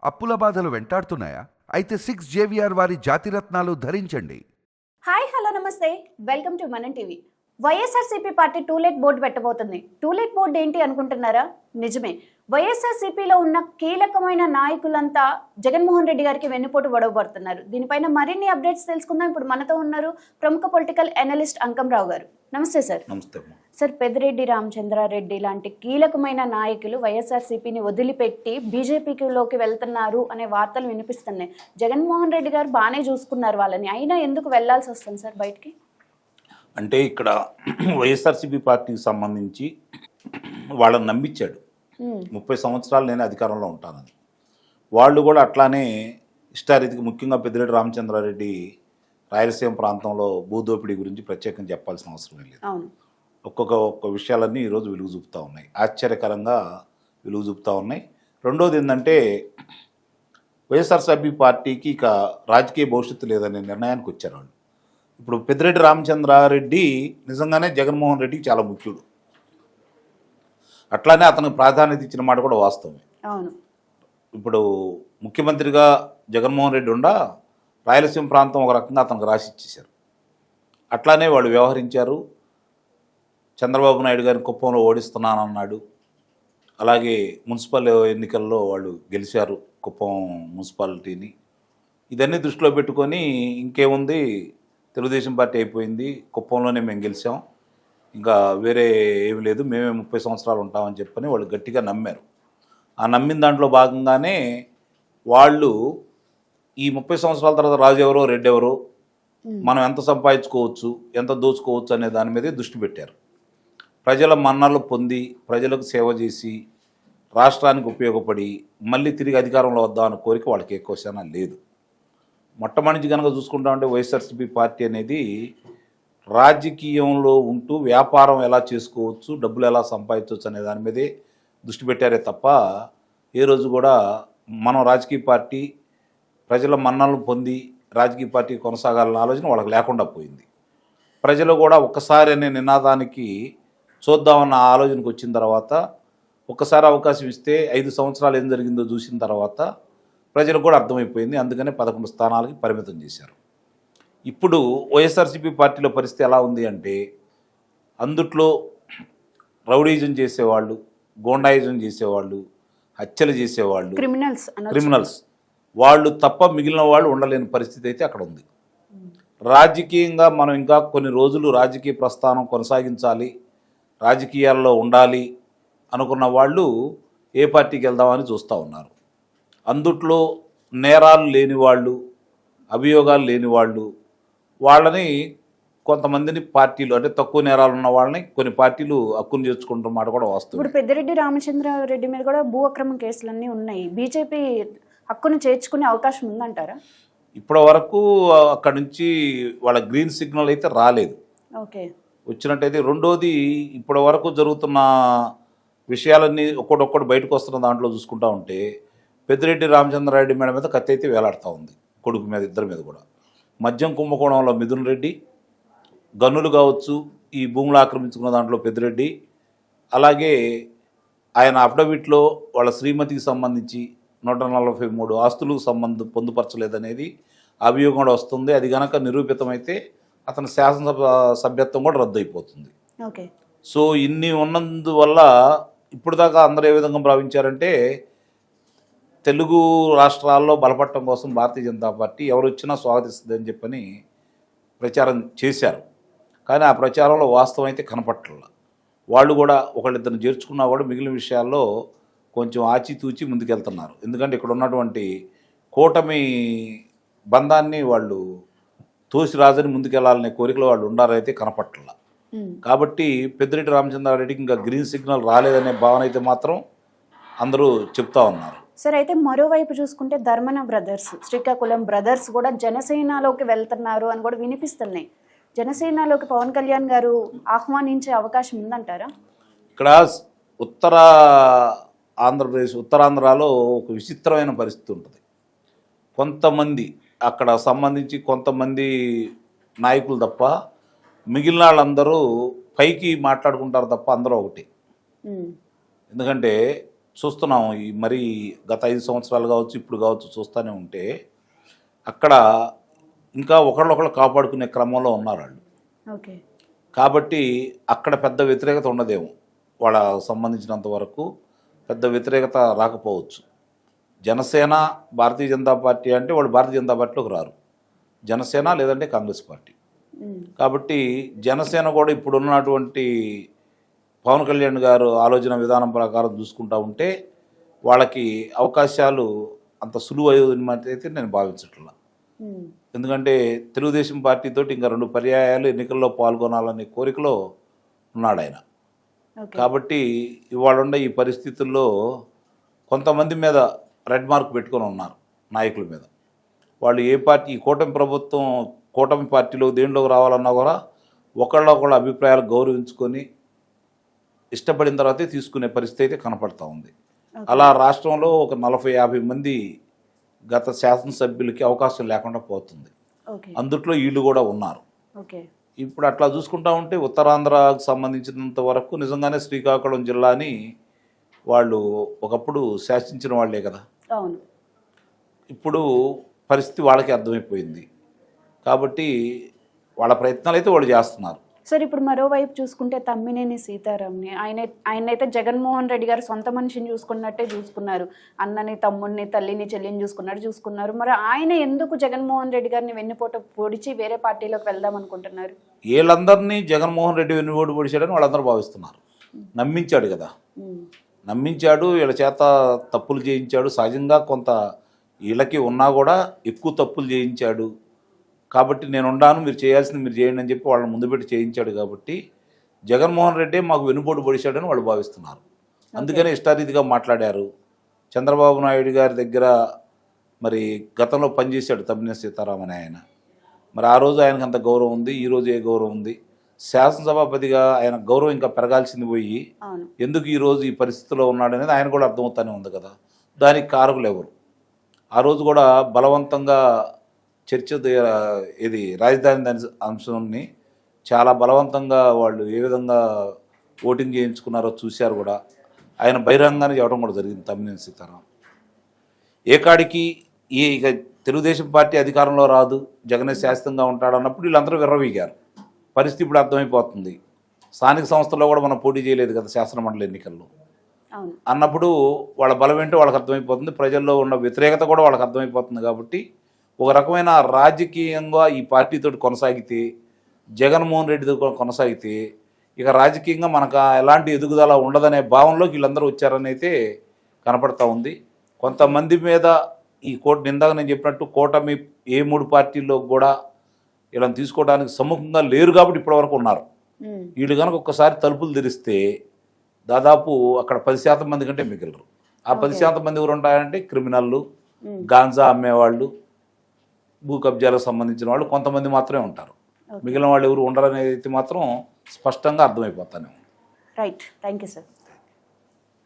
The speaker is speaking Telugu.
అప్పుల బాధలు వెంటాడుతున్నాయా? అయితే 6 JVR వారి జాతిరత్నాలు ధరించండి. హాయ్ హలో నమస్తే welcome to Manam TV. YSRCP party to let board పెట్టబోతుంది. టూలెట్ బోర్డు ఏంటి అనుకుంటున్నారా? నిజమే. వైఎస్ఆర్సీపీలో ఉన్న కీలకమైన నాయకులంతా జగన్మోహన్ రెడ్డి గారికి వెన్నుపోటు వడవబడుతున్నారు. దీనిపైన మరిన్ని అప్డేట్స్ తెలుసుకుందాం. ఇప్పుడు మనతో ఉన్నారు ప్రముఖ పొలిటికల్ అనలిస్ట్ అంకంరావు గారు. నమస్తే సార్. నమస్తే సార్, పెద్దిరెడ్డి రామచంద్రారెడ్డి లాంటి కీలకమైన నాయకులు వైఎస్ఆర్సీపీని వదిలిపెట్టి బీజేపీలోకి వెళ్తున్నారు అనే వార్తలు వినిపిస్తున్నాయి. జగన్మోహన్ రెడ్డి గారు బాగానే చూసుకున్నారు వాళ్ళని, అయినా ఎందుకు వెళ్లాల్సి వస్తుంది సార్ బయటికి? అంటే ఇక్కడ వైఎస్ఆర్సీపీ పార్టీకి సంబంధించి వాళ్ళని నమ్మించాడు. 30 సంవత్సరాలు నేను అధికారంలో ఉంటానని. వాళ్ళు కూడా అట్లానే ఇష్టారీతికి, ముఖ్యంగా పెద్దిరెడ్డి రామచంద్రారెడ్డి రాయలసీమ ప్రాంతంలో భూదోపిడీ గురించి ప్రత్యేకంగా చెప్పాల్సిన అవసరం లేదు. ఒక్కొక్క విషయాలన్నీ ఈరోజు వెలుగు చూపుతూ ఉన్నాయి, ఆశ్చర్యకరంగా వెలుగు చూపుతూ ఉన్నాయి. రెండోది ఏంటంటే వైఎస్ఆర్సీపీ పార్టీకి ఇక రాజకీయ భవిష్యత్తు లేదనే నిర్ణయానికి వచ్చారు వాళ్ళు. ఇప్పుడు పెద్దిరెడ్డి రామచంద్రారెడ్డి నిజంగానే జగన్మోహన్ రెడ్డికి చాలా ముఖ్యుడు. అట్లానే అతనికి ప్రాధాన్యత ఇచ్చిన మాట కూడా వాస్తవమే. ఇప్పుడు ముఖ్యమంత్రిగా జగన్మోహన్ రెడ్డి ఉండా రాయలసీమ ప్రాంతం ఒక రకంగా అతనికి రాసి ఇచ్చేశారు. అట్లానే వాళ్ళు వ్యవహరించారు. చంద్రబాబు నాయుడు గారిని కుప్పంలో ఓడిస్తున్నానన్నాడు. అలాగే మున్సిపల్ ఎన్నికల్లో వాళ్ళు గెలిచారు కుప్పం మున్సిపాలిటీని. ఇదన్నీ దృష్టిలో పెట్టుకొని ఇంకేముంది, తెలుగుదేశం పార్టీ అయిపోయింది, కుప్పంలోనే మేము గెలిచాం, ఇంకా వేరే ఏమి లేదు, మేమే 30 సంవత్సరాలు ఉంటామని చెప్పని వాళ్ళు గట్టిగా నమ్మారు. ఆ నమ్మిన దాంట్లో భాగంగానే వాళ్ళు ఈ 30 సంవత్సరాల తర్వాత రాజు ఎవరో రెడ్డి ఎవరో, మనం ఎంత సంపాదించుకోవచ్చు, ఎంత దోచుకోవచ్చు అనే దాని మీదే దృష్టి పెట్టారు. ప్రజల మన్నలు పొంది, ప్రజలకు సేవ చేసి, రాష్ట్రానికి ఉపయోగపడి మళ్ళీ తిరిగి అధికారంలో వద్దామన్న కోరిక వాళ్ళకి ఎక్కువ శాతం లేదు. మొట్టమొదటి కనుక చూసుకుంటామంటే వైఎస్ఆర్సీపీ పార్టీ అనేది రాజకీయంలో ఉంటూ వ్యాపారం ఎలా చేసుకోవచ్చు, డబ్బులు ఎలా సంపాదించవచ్చు అనే దాని మీదే దృష్టి పెట్టారే తప్ప ఏ రోజు కూడా మనం రాజకీయ పార్టీ ప్రజల మన్నలను పొంది రాజకీయ పార్టీ కొనసాగాలన్న ఆలోచన వాళ్ళకి లేకుండా పోయింది. ప్రజలు కూడా ఒక్కసారి అనే నినాదానికి చూద్దామన్న ఆలోచనకు వచ్చిన తర్వాత, ఒక్కసారి అవకాశం ఇస్తే 5 సంవత్సరాలు ఏం జరిగిందో చూసిన తర్వాత ప్రజలకు కూడా అర్థమైపోయింది. అందుకనే 11 స్థానాలకి పరిమితం చేశారు. ఇప్పుడు వైఎస్ఆర్సీపీ పార్టీలో పరిస్థితి ఎలా ఉంది అంటే, అందుట్లో రౌడీజం చేసేవాళ్ళు, గోండాయిజం చేసేవాళ్ళు, హత్యలు చేసేవాళ్ళు, క్రిమినల్స్ వాళ్ళు తప్ప మిగిలిన వాళ్ళు ఉండలేని పరిస్థితి అయితే అక్కడ ఉంది. రాజకీయంగా మనం ఇంకా కొన్ని రోజులు రాజకీయ ప్రస్థానం కొనసాగించాలి, రాజకీయాల్లో ఉండాలి అనుకున్న వాళ్ళు ఏ పార్టీకి వెళ్దామని చూస్తూ ఉన్నారు. అందుట్లో నేరాలు లేని వాళ్ళు, అభియోగాలు లేని వాళ్ళు, వాళ్ళని కొంతమందిని పార్టీలు, అంటే తక్కువ నేరాలు ఉన్న వాళ్ళని కొన్ని పార్టీలు హక్కును చేర్చుకుంటున్న మాట కూడా వాస్తవం. ఇప్పుడు పెద్దిరెడ్డి రామచంద్రారెడ్డి మీద కూడా భూ అక్రమం కేసులన్నీ ఉన్నాయి. బీజేపీ హక్కును చేర్చుకునే అవకాశం ఉందంటారా? ఇప్పటి వరకు అక్కడి నుంచి వాళ్ళ గ్రీన్ సిగ్నల్ అయితే రాలేదు. ఓకే, వచ్చినట్టయితే. రెండోది, ఇప్పటి వరకు జరుగుతున్న విషయాలన్నీ ఒక్కొక్కటి బయటకు వస్తున్న దాంట్లో చూసుకుంటా ఉంటే పెద్దిరెడ్డి రామచంద్రారెడ్డి మేడ మీద కత్తి అయితే వేలాడుతూ ఉంది, కొడుకు మీద, ఇద్దరి మీద కూడా. మద్యం కుంభకోణంలో మిథున్ రెడ్డి, గన్నులు కావచ్చు, ఈ భూములు ఆక్రమించుకున్న దాంట్లో పెద్దిరెడ్డి, అలాగే ఆయన అఫిడవిట్లో వాళ్ళ శ్రీమతికి సంబంధించి 143 ఆస్తులకు పొందుపరచలేదనేది అభియోగం కూడా వస్తుంది. అది కనుక నిరూపితమైతే అతని శాసనసభ సభ్యత్వం కూడా రద్దు అయిపోతుంది. ఓకే. సో ఇన్ని ఉన్నందువల్ల ఇప్పుడు దాకా అందరూ ఏ విధంగా భావించారంటే, తెలుగు రాష్ట్రాల్లో బలపడటం కోసం భారతీయ జనతా పార్టీ ఎవరు వచ్చినా స్వాగతిస్తుందని చెప్పని ప్రచారం చేశారు. కానీ ఆ ప్రచారంలో వాస్తవం అయితే కనపట్ల. వాళ్ళు కూడా ఒకళ్ళిద్దరిని చేర్చుకున్నా కూడా మిగిలిన విషయాల్లో కొంచెం ఆచితూచి ముందుకెళ్తున్నారు. ఎందుకంటే ఇక్కడ ఉన్నటువంటి కూటమి బంధాన్ని వాళ్ళు తోసి రాజని ముందుకెళ్లాలనే కోరికలో వాళ్ళు ఉండారైతే కనపట్ల. కాబట్టి పెద్దిరెడ్డి రామచంద్రారెడ్డికి ఇంకా గ్రీన్ సిగ్నల్ రాలేదనే భావన అయితే మాత్రం అందరూ చెప్తా ఉన్నారు. సరే, అయితే మరోవైపు చూసుకుంటే ధర్మన బ్రదర్స్, శ్రీకాకుళం బ్రదర్స్ కూడా జనసేనలోకి వెళ్తున్నారు అని కూడా వినిపిస్తున్నాయి. జనసేనలోకి పవన్ కళ్యాణ్ గారు ఆహ్వానించే అవకాశం ఉందంటారా? ఇక్కడ ఉత్తరాంధ్రలో ఒక విచిత్రమైన పరిస్థితి ఉంటుంది. కొంతమంది అక్కడ సంబంధించి కొంతమంది నాయకులు తప్ప మిగిలిన వాళ్ళందరూ పైకి మాట్లాడుకుంటారు తప్ప అందరూ ఒకటి. ఎందుకంటే చూస్తున్నాము ఈ మరి గత 5 సంవత్సరాలు కావచ్చు ఇప్పుడు కావచ్చు చూస్తూనే ఉంటే అక్కడ ఇంకా ఒకళ్ళొకళ్ళు కాపాడుకునే క్రమంలో ఉన్నారు వాళ్ళు. ఓకే. కాబట్టి అక్కడ పెద్ద వ్యతిరేకత ఉండదేమో, వాళ్ళ సంబంధించినంత వరకు పెద్ద వ్యతిరేకత రాకపోవచ్చు. జనసేన భారతీయ జనతా పార్టీ అంటే వాళ్ళు భారతీయ జనతా పార్టీలోకి రారు, జనసేన లేదంటే కాంగ్రెస్ పార్టీ. కాబట్టి జనసేన కూడా ఇప్పుడున్నటువంటి పవన్ కళ్యాణ్ గారు ఆలోచన విధానం ప్రకారం చూసుకుంటా ఉంటే వాళ్ళకి అవకాశాలు అంత సులువు అయితే నేను భావించట్లా. ఎందుకంటే తెలుగుదేశం పార్టీతోటి ఇంకా 2 పర్యాయాలు ఎన్నికల్లో పాల్గొనాలనే కోరికలో ఉన్నాడు ఆయన. కాబట్టి ఇవాళ ఉన్న ఈ పరిస్థితుల్లో కొంతమంది మీద రెడ్ మార్క్ పెట్టుకొని ఉన్నారు నాయకుల మీద. వాళ్ళు ఏ పార్టీ, ఈ కూటమి పార్టీలో దేంట్లోకి రావాలన్నా కూడా ఒకళ్ళ అభిప్రాయాలు గౌరవించుకొని ఇష్టపడిన తర్వాతే తీసుకునే పరిస్థితి అయితే కనపడతా ఉంది. అలా రాష్ట్రంలో ఒక 40-50 మంది గత శాసనసభ్యులకి అవకాశం లేకుండా పోతుంది. అందుట్లో వీళ్ళు కూడా ఉన్నారు. ఇప్పుడు అట్లా చూసుకుంటా ఉంటే ఉత్తరాంధ్రకు సంబంధించినంత వరకు నిజంగానే శ్రీకాకుళం జిల్లాని వాళ్ళు ఒకప్పుడు శాసించిన వాళ్లే కదా. ఇప్పుడు పరిస్థితి వాళ్ళకి అర్థమైపోయింది. కాబట్టి వాళ్ళ ప్రయత్నాలు అయితే వాళ్ళు చేస్తున్నారు. సార్, ఇప్పుడు మరోవైపు చూసుకుంటే తమ్మినేని సీతారాంని ఆయనైతే జగన్మోహన్ రెడ్డి గారు సొంత మనిషిని చూసుకున్నట్టే చూసుకున్నారు. అన్నని, తమ్ముడిని, తల్లిని, చెల్లిని చూసుకున్నారు. మరి ఆయన ఎందుకు జగన్మోహన్ రెడ్డి గారిని వెన్నుపోట పొడిచి వేరే పార్టీలోకి వెళ్దాం అనుకుంటున్నారు? వీళ్ళందరినీ జగన్మోహన్ రెడ్డి వెన్నుపోటు పొడిచాడని వాళ్ళందరూ భావిస్తున్నారు. నమ్మించాడు కదా, నమ్మించాడు, వీళ్ళ చేత తప్పులు చేయించాడు. సహజంగా కొంత వీళ్ళకి ఉన్నా కూడా ఎక్కువ తప్పులు చేయించాడు. కాబట్టి నేను ఉన్నాను, మీరు చేయాల్సింది మీరు చేయండి అని చెప్పి వాళ్ళని ముందు పెట్టి చేయించాడు. కాబట్టి జగన్మోహన్ రెడ్డి మాకు వెన్నుపోటు పొడిచాడని వాళ్ళు భావిస్తున్నారు. అందుకనే ఇష్టారీతిగా మాట్లాడారు. చంద్రబాబు నాయుడు గారి దగ్గర మరి గతంలో పనిచేశాడు తమ్మినేని సీతారాం అనే ఆయన. మరి ఆ రోజు ఆయనకు అంత గౌరవం ఉంది, ఈరోజు ఏ గౌరవం ఉంది? శాసనసభాపతిగా ఆయన గౌరవం ఇంకా పెరగాల్సింది పోయి ఎందుకు ఈరోజు ఈ పరిస్థితిలో ఉన్నాడనేది ఆయన కూడా అర్థమవుతానే ఉంది కదా. దానికి కారకులు ఎవరు? ఆ రోజు కూడా బలవంతంగా చర్చ ఇది రాజధాని అంశాన్ని చాలా బలవంతంగా వాళ్ళు ఏ విధంగా ఓటింగ్ చేయించుకున్నారో చూశారు కూడా. ఆయన బహిరంగానే చెప్పడం కూడా జరిగింది తమ్మినేని సీతారాం. ఏకాడికి ఇక తెలుగుదేశం పార్టీ అధికారంలో రాదు, జగనే శాశ్వతంగా ఉంటాడు అన్నప్పుడు వీళ్ళందరూ విర్రవీగారు. పరిస్థితి ఇప్పుడు అర్థమైపోతుంది. స్థానిక సంస్థల్లో కూడా మనం పోటీ చేయలేదు కదా శాసనమండలి ఎన్నికల్లో. అన్నప్పుడు వాళ్ళ బలం ఏంటో వాళ్ళకి అర్థమైపోతుంది, ప్రజల్లో ఉన్న వ్యతిరేకత కూడా వాళ్ళకి అర్థమైపోతుంది. కాబట్టి ఒక రకమైన రాజకీయంగా ఈ పార్టీతో కొనసాగితే, జగన్మోహన్ రెడ్డితో కొనసాగితే ఇక రాజకీయంగా మనకు ఎలాంటి ఎదుగుదల ఉండదనే భావనలోకి వీళ్ళందరూ వచ్చారని అయితే కనపడతా ఉంది. కొంతమంది మీద ఈ ఇందాక నేను చెప్పినట్టు కూటమి ఏ 3 పార్టీల్లో కూడా వీళ్ళని తీసుకోవడానికి సముఖంగా లేరు కాబట్టి ఇప్పటివరకు ఉన్నారు. వీళ్ళు కనుక ఒక్కసారి తలుపులు తెరిస్తే దాదాపు అక్కడ 10% మంది కంటే మిగిలరు. ఆ 10% మంది ఎవరు ఉంటారంటే క్రిమినల్లు, గాంజా అమ్మేవాళ్ళు, భూ కబ్జాలకు సంబంధించిన వాళ్ళు కొంతమంది మాత్రమే ఉంటారు. మిగిలిన వాళ్ళు ఎవరు ఉండరనేది మాత్రం స్పష్టంగా అర్థమైపోతానే ఉంది. Right, thank you sir.